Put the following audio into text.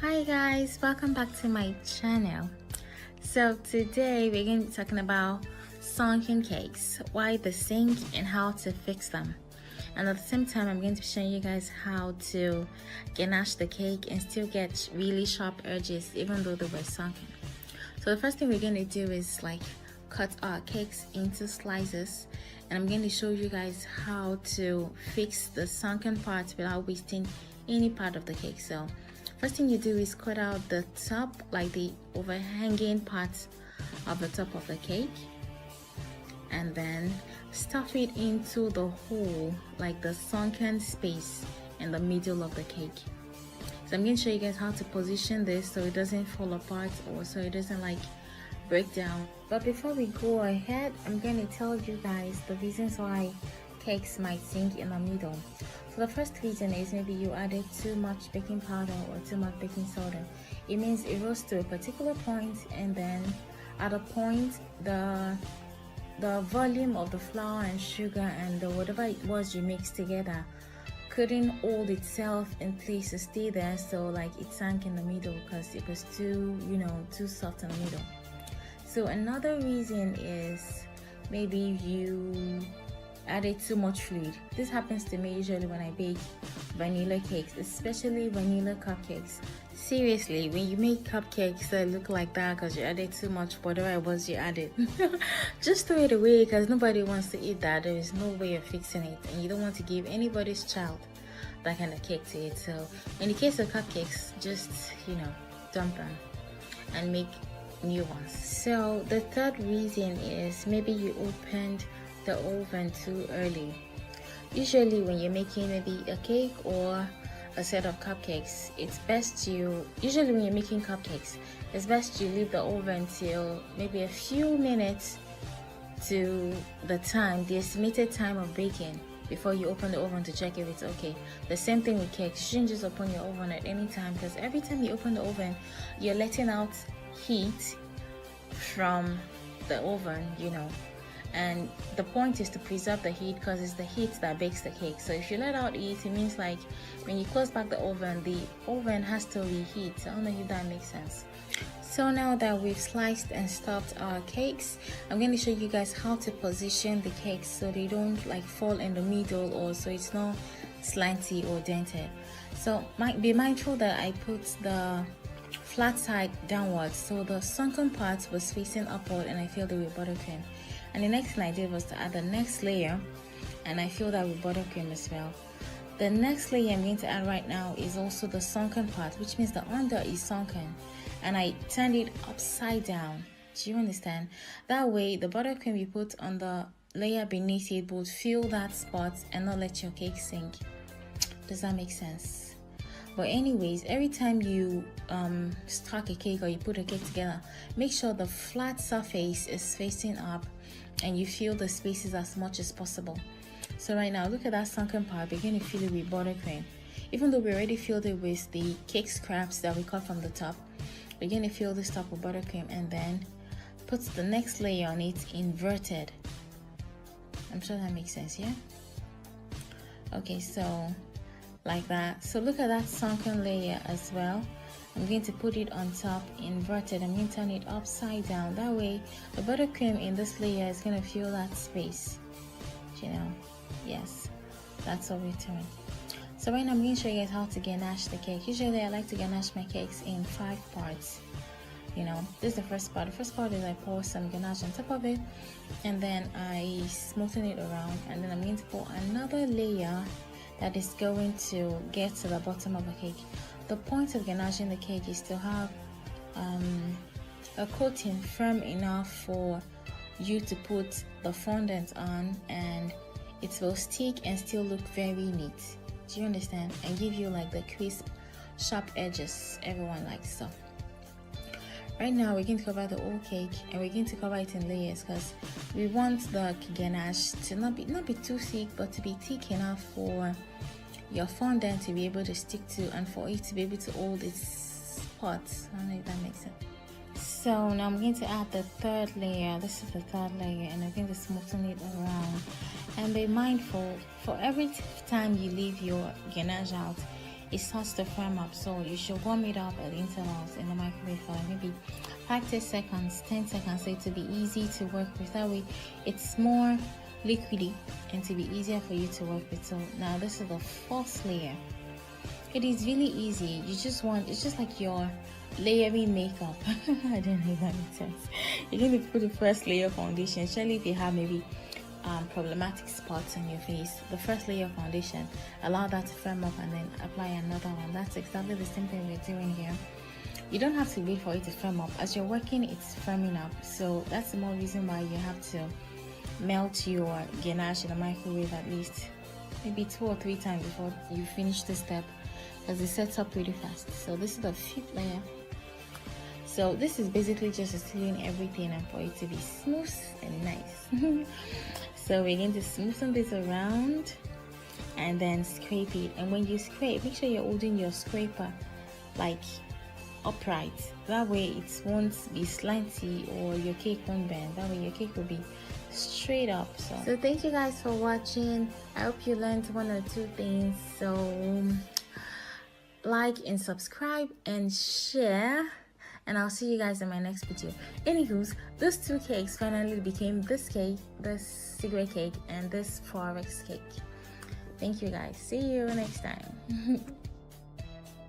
Hi guys, welcome back to my channel. So today we're going to be talking about sunken cakes, why they sink and how to fix them. And at the same time I'm going to be showing you guys how to ganache the cake and still get really sharp edges even though they were sunken. So the first thing we're going to do is cut our cakes into slices, and I'm going to show you guys how to fix the sunken parts without wasting any part of the cake. So first thing you do is cut out the top, like the overhanging parts of the top of the cake, and then stuff it into the hole, like the sunken space in the middle of the cake. So I'm going to show you guys how to position this so it doesn't fall apart or so it doesn't break down. But before we go ahead, I'm going to tell you guys the reasons why cakes might sink in the middle. So the first reason is maybe you added too much baking powder or too much baking soda. It means it rose to a particular point, and then at a point the volume of the flour and sugar and whatever it was you mixed together couldn't hold itself in place to stay there, so it sank in the middle because it was too soft in the middle. So another reason is maybe you added too much fluid. This happens to me usually when I bake vanilla cakes, especially vanilla cupcakes. Seriously, when you make cupcakes that look like that because you added too much whatever it was you added, just throw it away because nobody wants to eat that. There is no way of fixing it, and you don't want to give anybody's child that kind of cake to eat. So in the case of cupcakes, just dump them and make new ones. So the third reason is maybe you opened the oven too early. Usually when you're making maybe a cake or a set of cupcakes, it's best usually when you're making cupcakes, it's best you leave the oven till maybe a few minutes to the estimated time of baking before you open the oven to check if it's okay. The same thing with cakes. You shouldn't just open your oven at any time, because every time you open the oven, you're letting out heat from the oven, and the point is to preserve the heat because it's the heat that bakes the cake. So if you let out heat, it means when you close back the oven has to reheat. I don't know if that makes sense. So now that we've sliced and stuffed our cakes, I'm going to show you guys how to position the cakes so they don't fall in the middle, or so it's not slanty or dented. So be mindful that I put the flat side downwards, so the sunken part was facing upward, and I filled it with buttercream. And the next thing I did was to add the next layer, and I filled that with buttercream as well. The next layer I'm going to add right now is also the sunken part, which means the under is sunken, and I turned it upside down. Do you understand? That way the buttercream you put on the layer beneath it would fill that spot and not let your cake sink. Does that make sense? But anyways, every time you stack a cake or you put a cake together, make sure the flat surface is facing up and you fill the spaces as much as possible. So right now, look at that sunken part. We're going to fill it with buttercream. Even though we already filled it with the cake scraps that we cut from the top, we're going to fill this top with buttercream and then put the next layer on it inverted. I'm sure that makes sense, yeah? Okay, so like that. So look at that sunken layer as well. I'm going to put it on top inverted. I'm going to turn it upside down. That way the buttercream in this layer is going to fill that space. Yes, that's what we're doing. So right now I'm going to show you guys how to ganache the cake. Usually I like to ganache my cakes in 5 parts. This is the first part. The first part is I pour some ganache on top of it, and then I smoothen it around, and then I'm going to pour another layer that is going to get to the bottom of the cake. The point of ganaching the cake is to have a coating firm enough for you to put the fondant on, and it will stick and still look very neat. Do you understand? And give you the crisp, sharp edges everyone likes. So right now we're going to cover the whole cake, and we're going to cover it in layers because we want the ganache to not be too thick, but to be thick enough for your fondant to be able to stick to, and for it to be able to hold its spots. I don't know if that makes sense. So now I'm going to add the third layer. This is the third layer, and I'm going to smoothen it around. And be mindful, for every time you leave your ganache out, it starts to firm up. So you should warm it up at intervals in the microwave for like maybe 5 to 10 seconds, 10 seconds, so it to be easy to work with. That way it's more liquidy and to be easier for you to work with. So now this is the first layer. It is really easy. You just want, it's just like your layering makeup. I don't know if that makes sense. You're going to put the first layer of foundation, especially if you have maybe problematic spots on your face. The first layer of foundation, allow that to firm up and then apply another one. That's exactly the same thing we're doing here. You don't have to wait for it to firm up. As you're working, it's firming up. So that's the more reason why you have to melt your ganache in the microwave at least maybe 2 or 3 times before you finish this step, because it sets up pretty fast. So this is the 5th layer. So this is basically just sealing everything and for it to be smooth and nice. So we're going to smoothen this around and then scrape it. And when you scrape, make sure you're holding your scraper like upright. That way it won't be slanty or your cake won't bend. That way your cake will be straight up. So thank you guys for watching. I hope you learned 1 or 2 things. So like and subscribe and share, and I'll see you guys in my next video. Anywho's, those 2 cakes finally became this cake, this secret cake, and this forex cake. Thank you guys. See you next time.